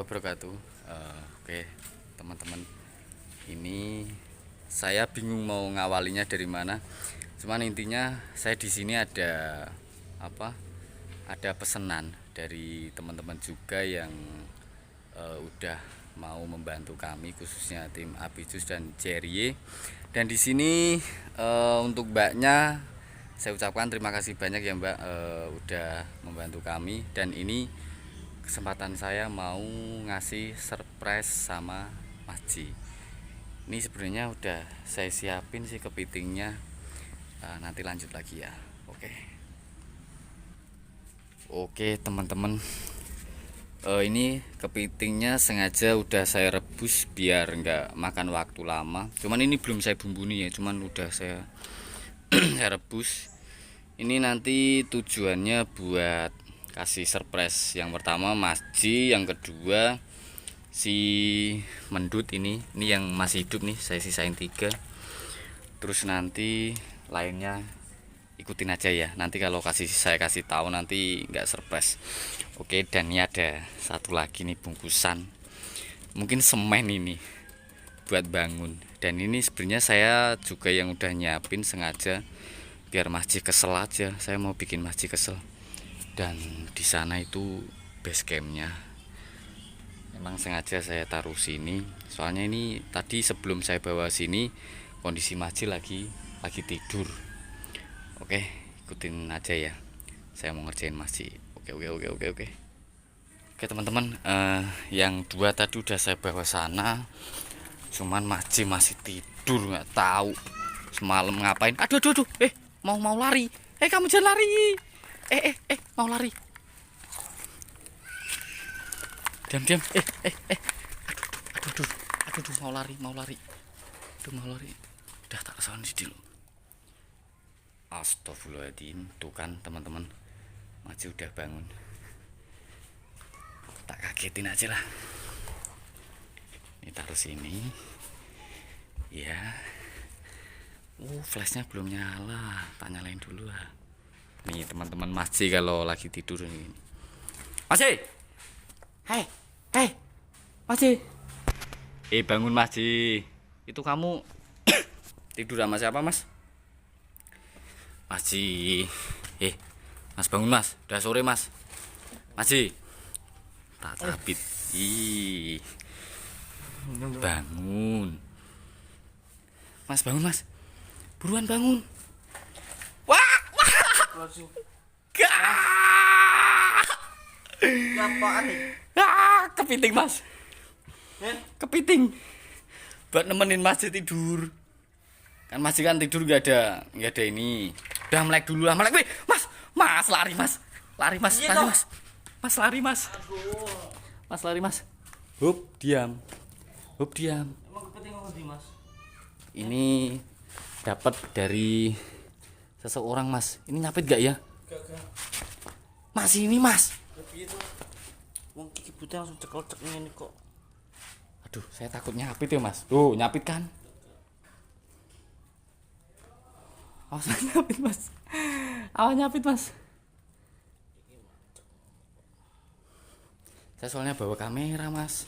wabarakatuh. Oke, teman-teman, ini saya bingung mau ngawalinya dari mana. Cuman intinya saya di sini ada apa? Ada pesanan dari teman-teman juga yang udah mau membantu kami, khususnya tim Abijus dan Jerry. Dan di sini untuk Mbaknya saya ucapkan terima kasih banyak ya Mbak, udah membantu kami. Dan ini kesempatan saya mau ngasih surprise sama Mas Ji. Ini sebenarnya udah saya siapin sih kepitingnya. Nanti lanjut lagi ya. Oke teman-teman, ini kepitingnya sengaja udah saya rebus biar nggak makan waktu lama. Cuman ini belum saya bumbuni ya, cuman udah saya saya rebus. Ini nanti tujuannya buat kasih surprise. Yang pertama Mas Ji, yang kedua si Mendut ini yang masih hidup nih, saya sisain 3. Terus nanti lainnya ikutin aja ya. Nanti kalau saya kasih tahu nanti nggak surprise. Oke, dan ini ada satu lagi nih bungkusan. Mungkin semen ini buat bangun. Dan ini sebenarnya saya juga yang udah nyiapin sengaja biar Mas Ji kesel aja. Saya mau bikin Mas Ji kesel. Dan di sana itu base campnya. Memang sengaja saya taruh sini. Soalnya ini tadi sebelum saya bawa sini kondisi Mas Ji lagi tidur. Oke, ikutin aja ya. Saya mau ngerjain Mas Ji. Oke. Oke teman-teman, yang 2 tadi udah saya bawa sana. Cuman Mas Ji masih tidur, nggak tahu semalam ngapain. Aduh, mau lari. Kamu jangan lari. Mau lari. Diam. Aduh, mau lari. Udah tak kesalahan sih dulu. Astagfirullahaladzim, tuh kan teman-teman, Mas Ji udah bangun. Tak kagetin aja lah. Ini taruh sini. Ya. Flashnya belum nyala, tak nyalain dulu lah. Nih teman-teman, Mas Ji kalau lagi tidur ini. Mas Ji. Hei, Mas Ji. Bangun Mas Ji. Itu kamu tidur sama siapa, Mas? Mas Ji. Mas bangun, Mas. Udah sore, Mas. Mas Ji. Tak tabit. Bangun. Mas bangun, Mas. Buruan bangun. Wah. Apaan nih? Kepiting, Mas. Kepiting. Buat nemenin Mas Ji tidur. Kan Mas Ji kan tidur nggak ada ini. Udah melek dulu lah, melek. Mas lari, Mas. Lari, Mas. Mas lari, Mas. Mas lari, Mas. Hup, diam. Emang kepiting apa sih, Mas? Ini dapat dari seseorang, Mas. Ini nyapit gak ya? Gak. Masih ini, Mas. Tapi itu wong kiki putih langsung cekel-cek ini kok. Aduh, saya takut nyapit ya, Mas. Tuh, nyapit kan? Awas nyapit, Mas. Saya soalnya bawa kamera, Mas.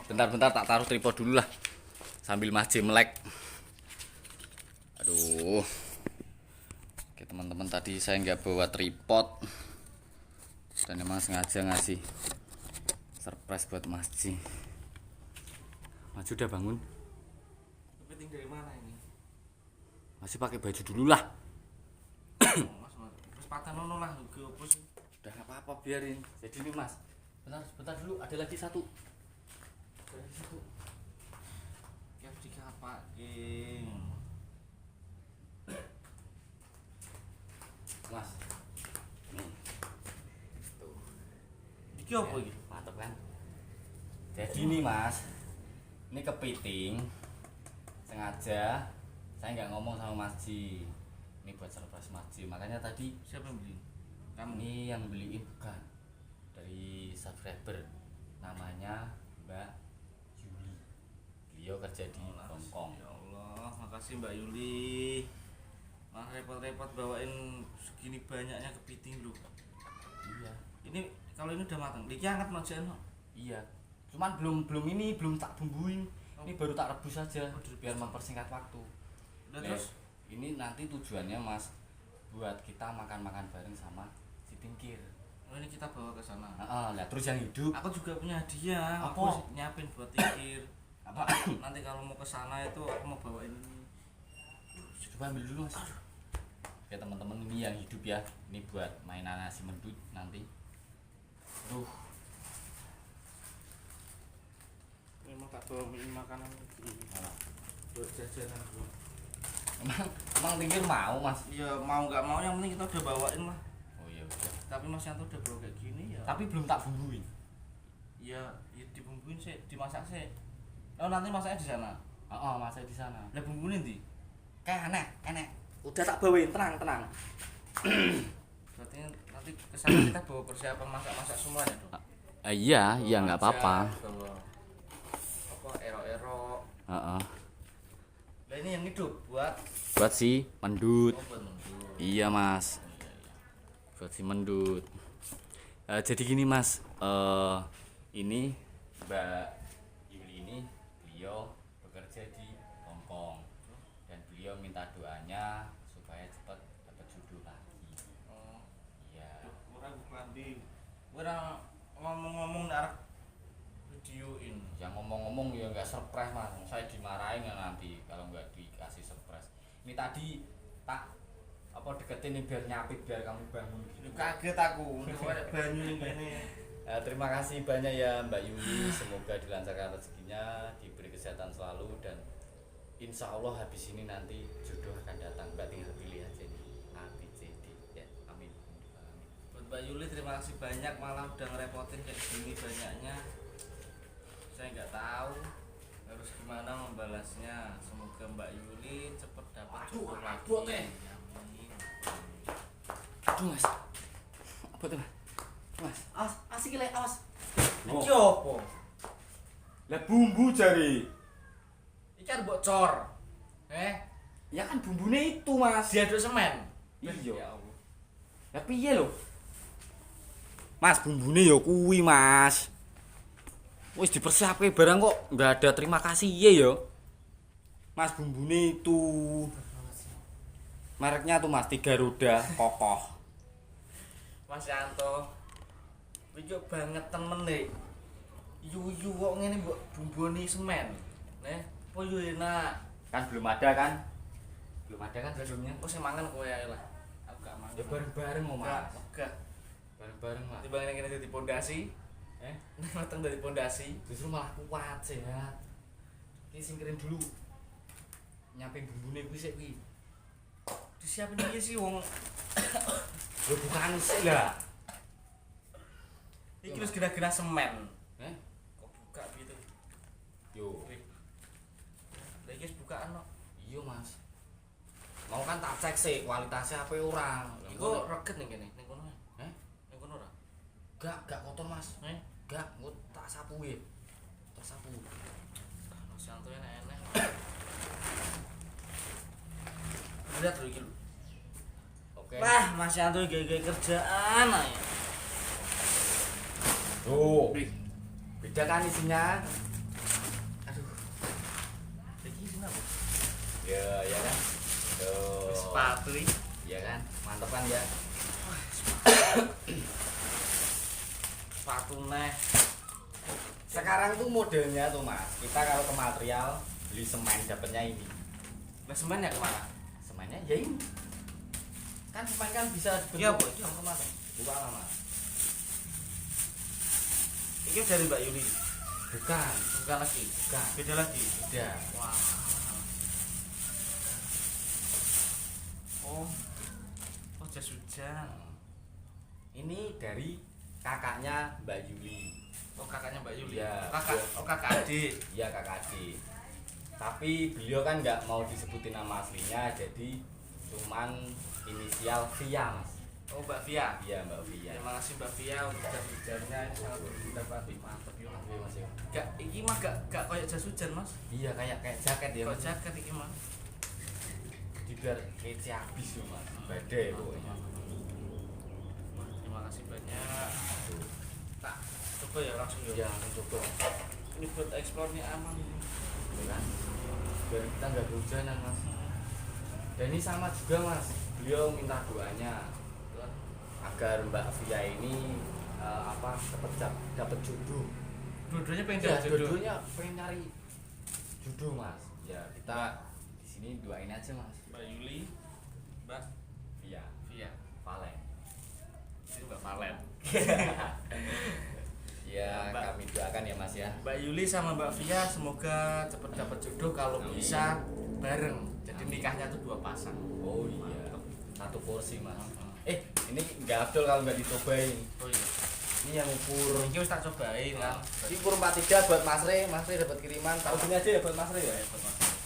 Bentar tak taruh tripod dulu lah. Sambil Mas Ji melek. Aduh. Oke teman-teman, tadi saya nggak bawa tripod. Dan emang sengaja ngasih surprise buat Mas Ji. Mas Ji udah bangun? Kepiting dari mana ini? Masih pakai baju dulu lah. Terus patah nono lah, gue apa sih? Udah nggak apa-apa, biarin. Jadi nih Mas, bentar dulu, ada lagi satu. Ya dikapain? Mas, nih, tuh. Iki apa iki? Mantap kan? Jadi nih Mas, ini kepiting. Sengaja saya nggak ngomong sama Mas Ji. Ini buat surprise Mas Ji. Makanya tadi Siapa yang beli? Kamu? ini yang beliin bukan dari subscriber, namanya Mbak Yuli. Beliau kerja di Hongkong. Ya Allah, makasih Mbak Yuli. Nah repot-repot bawain segini banyaknya kepiting lu. Iya. Ini kalau ini udah matang, iki anget Mas Jano. Iya. Cuman belum tak bumbuin. Oh. Ini baru tak rebus aja Oh, direbus. biar mempersingkat waktu. Udah Nah, terus ini nanti tujuannya Mas buat kita makan-makan bareng sama si Tingkir. oh, ini kita bawa ke sana. Lah terus yang hidup Aku juga punya hadiah. Apa? Aku nyiapin buat Tingkir. apa? Nanti kalau mau ke sana itu aku mau bawain ini. Coba ambil dulu Mas. Oke teman-teman, ini yang hidup ya. Ini buat mainan nasi mendut nanti. Aduh, Memang tak bawa ini makanan buat jajanan gua. emang Tingkir mau Mas? Iya mau nggak mau yang penting kita udah bawain lah. Oh iya udah. Tapi Mas Yanto udah bawa kayak gini ya. Tapi belum tak bumbuin. Ya dibumbuin sih, dimasak sih. Oh nanti masaknya di sana. Masa di sana. Lah bumbuin di. Kayak enak. Udah tak bawain, tenang. Berarti nanti ke sana kita bawa persiapan masak-masak semuanya dong. Iya, nggak apa-apa. Bawa apa ero-ero. Heeh. Lah ini yang hidup buat Buat si mendut. buat mendut. Iya Mas. Buat si mendut. Jadi gini Mas, ini Mbak Yuli ini beliau bekerja di Hongkong dan beliau minta doanya supaya cepat dapat jodoh lagi. Oh, Iya. ora bukan ora ngomong-ngomong arek videoin. Yang ngomong-ngomong ya nggak surprise Mas, saya dimarahin ya nanti kalau nggak dikasih surprise. Ini tadi tak deketin nih biar nyapit biar kamu bangun gitu. Kaget aku, ada banyu ning kene. Terima kasih banyak ya Mbak Yuli, semoga dilancarkan rezekinya, diberi kesehatan selalu dan insya Allah habis ini nanti jodoh akan datang. Mbak tinggal pilih aja nih A, B, C, D ya, amin. Buat Mbak Yuli terima kasih banyak, malah udah ngerepotin kayak gini banyaknya. Saya nggak tahu harus gimana membalasnya. Semoga Mbak Yuli cepet dapat jodoh lagi. Amin. Aduh Mas, apa tuh Mas? Awas, asik le, awas. Oh. Iki opo? Lah bumbu jari. Iki arep bocor. Ya kan bumbunya itu Mas. Diaduk semen. Iya. Ya Allah. Lah piye lho? Mas bumbune ya kuwi Mas. Wis dipersiapke barang kok nggak ada terima kasih ya. Mas bumbune itu. Mereknya tuh Mas 3 roda kokoh. Mas Yanto. Iki banget temen nih. Yuyu kok ngene mbok bumboni semen. Oh yo enak. Kan belum ada kan? Belum ada kan sebelumnya? Aku sing mangan kowe ae lah. Aku gak mangan. Ya bareng-bareng mau Mas. Enggak. Bareng-bareng Mas. Timbang ngene dadi pondasi. Mateng dari pondasi. Justru malah kuat sehat. Ki singkirin dulu. Nyamping bumbune kuwi sik kuwi. Disiapin iki sih wong. Lho bukan sik lah. Iki wis gena-gena semen. Kok buka gitu? Yo. Lah iki wis bukaan kok. Iya Mas. Mau kan tak cek sih kualitasnya apa orang. Iku reget ning kene, ning kono. Eh? Ning kono ora? Gak kotor Mas. Gak, mau tak sapu ya. Tak sapu. Mas Yanto enak-enak. Lihat lho iki lho. Oke. Wah, Mas Yanto gaya-gaya kerjaan aja. Tuh. Beda kan isinya? Aduh. Iki sini apa? Ya kan. Tuh. Sepatu iki. Ya kan, mantep kan ya. Sepatu neh. Sekarang tuh modelnya tuh Mas. Kita kalau ke material beli semen dapatnya ini. Lah semennya kemana? Semennya ya ini. Kan semen kan bisa Iya, Bu. Iya, Mas. Buka lah Mas. Iki dari Mbak Yuli. Bukan. Bukan lagi. Bukan. Beda lagi. Beda. Wah. Oh. Oh, jas hujan. Ini dari kakaknya Mbak Yuli. Oh, kakaknya Mbak Yuli. Iya. Kakak adik. Iya kakak adik. Tapi beliau kan nggak mau disebutin nama aslinya, jadi cuman inisial Via Mas. Oh, Mbak Via. Iya Mbak Via. Terima kasih Mbak Via untuk jas hujannya, ini sangat berguna banget. Mantep yo. Oke Mas ya. Gak, iki mah gak koyo jas hujan, Mas. Iya kayak jaket ya Kok Mas. jaket iki mah. biar kece habis yo mas, badai pokoknya. Wah, terima kasih banyak. Tak coba ya langsung Ya ya. coba Ini buat eksplornya aman ini. gitu kan, biar kita nggak kehujanan mas. Dan ini sama juga mas, beliau minta doanya gitu kan, agar Mbak Via ini dapat jodoh. Dua-duanya pengen Ya, dapat jodoh. dua-duanya pengen cari jodoh mas. Ya kita di sini doain aja mas. Mbak Yuli, Mbak Via, Via. Valen. Ini Mbak Valen. Ya Mbak. kami doakan ya mas ya. Mbak Yuli sama Mbak Via semoga cepat dapat jodoh, kalau Amin. bisa bareng. Jadi nikahnya tuh 2 pasang. Oh iya, Mantap. satu porsi mas. Heeh. Ini nggak abdul kalau nggak dicobain. Oh iya. Ini yang ukur. Ini wis tak cobain kan. Ini ukur 43 buat Mas Re. Mas Re dapat kiriman. Tahu gini aja ya buat Mas Re ya.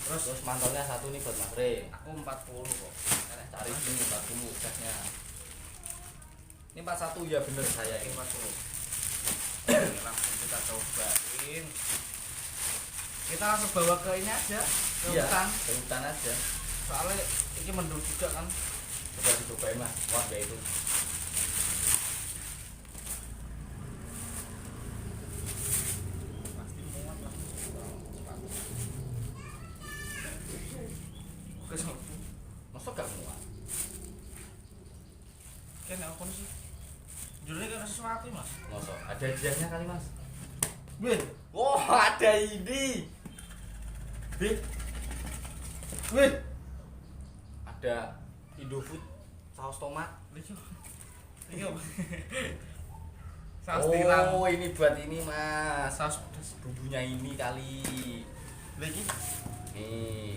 Terus mantelnya satu nih buat Mas Re. Aku 40 kok. Cari sini 40 jasnya. Ini 41 ya bener saya Ini ini. 40. Oke, langsung kita cobain. Kita langsung bawa ke ini aja, ke Iya, hutan. ke hutan aja. Soalnya ini mendung juga kan. Coba dicobain mas. Wah kayak itu. Pasti muat lah. Oke, Masuk gak muat? kan apa sih? Judulnya kan sesuatu mas. Masuk. Ada jasnya kali mas. Wih, Oh ada ini. Dih. Wih. Ada Indofood saus tomat. ini apa? Saus tiram. Oh ini buat ini mas. Saus pedas. Bumbunya ini kali. Lagi Nih.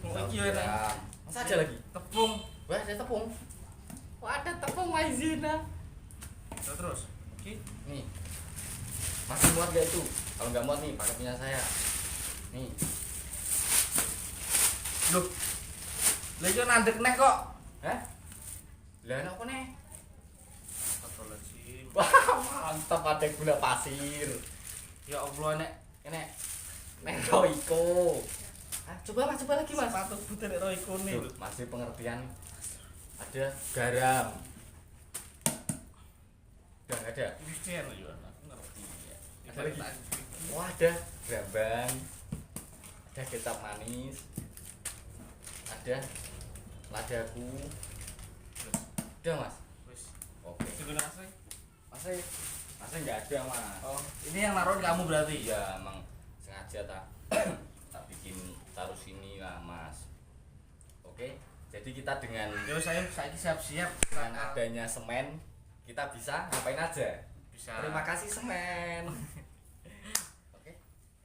Oh, Saus iya, tiram. Masa ada lagi? tepung. Wah ada tepung. Wah ada tepung maizena. Terus. Oke. Nih. Masih muat gak itu? Kalau nggak muat nih pakai punya saya. Nih. Loh. Lagi nandek nek kok. Hah? Lah apa nih? Astagfirullahaladzim. Wah mantap ada gula pasir. Ya Allah nek Nek Royco. Ah, coba mas, coba lagi mas. sepatu butir Royco nih. Tuh, masih pengertian. Ada garam. Udah nggak ada. Christian loh ya, aku ngerti ya. Ada lagi? Wah ada brambang. Ada kecap manis. Ada ladaku. Udah mas. Wis. Oke. Itu nasi. Masih nggak ada mas. Oh, ini yang naruh kamu berarti. Iya emang sengaja tak bikin taruh sini lah mas. Oke. Jadi kita dengan Ya saya siap-siap dengan adanya semen kita bisa ngapain aja. bisa. Terima kasih semen. Oke.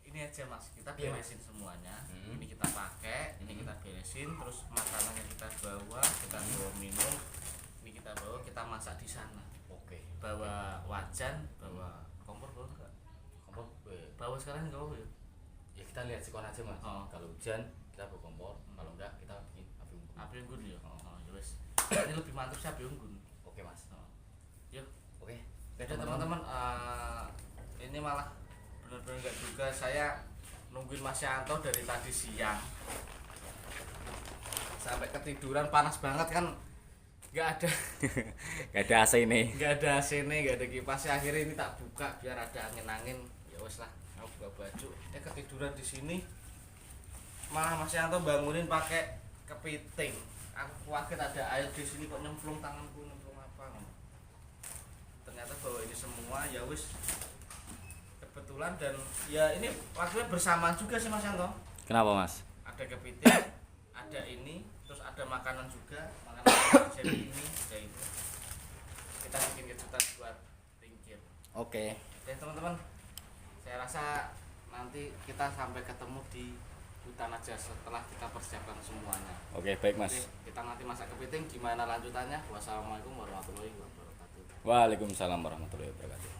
Ini aja Mas, kita Iya, Mas. beresin semuanya. Hmm. Ini kita pakai, ini kita beresin, terus makanannya kita bawa, kita bawa minum. Ini kita bawa, kita masak di sana. Oke. Bawa wajan, bawa kompor bawa enggak? Kompor. Bawa sekarang enggak bawa ya? Ya kita lihat sikon aja mas. Oh. Kalau hujan kita bawa kompor. Kalau enggak kita bikin api unggun. Api unggun ya. Oh. Oh, ya wes. Ini lebih mantap sih api unggun. Oke mas. Oh. Yuk. Oke. Jadi teman-teman, ini malah benar-benar nggak juga, saya nungguin Mas Yanto dari tadi siang sampai ketiduran, panas banget kan, nggak ada Gak ada AC ini. nggak ada AC nih, nggak ada kipasnya. Akhirnya ini tak buka biar ada angin-angin. Ya wes lah, aku buka baju. Ketiduran di sini, malah Mas Yanto bangunin pakai kepiting. Aku kaget ada air di sini kok nyemplung tanganku, nyemplung apa? Ternyata bawa ini semua. Ya wis, kebetulan dan ya ini waktunya bersamaan juga sih Mas Yanto. Kenapa mas? Ada kepiting, ada ini, terus ada makanan juga, makanan jadi ini, ada itu. Kita bikin kejutan buat ringkir. Oke. Dan teman-teman, saya rasa nanti kita sampai ketemu di hutan aja setelah kita persiapkan semuanya. Oke baik mas. Oke, kita nanti masak kepiting, gimana lanjutannya? Wassalamualaikum warahmatullahi wabarakatuh. Waalaikumsalam warahmatullahi wabarakatuh.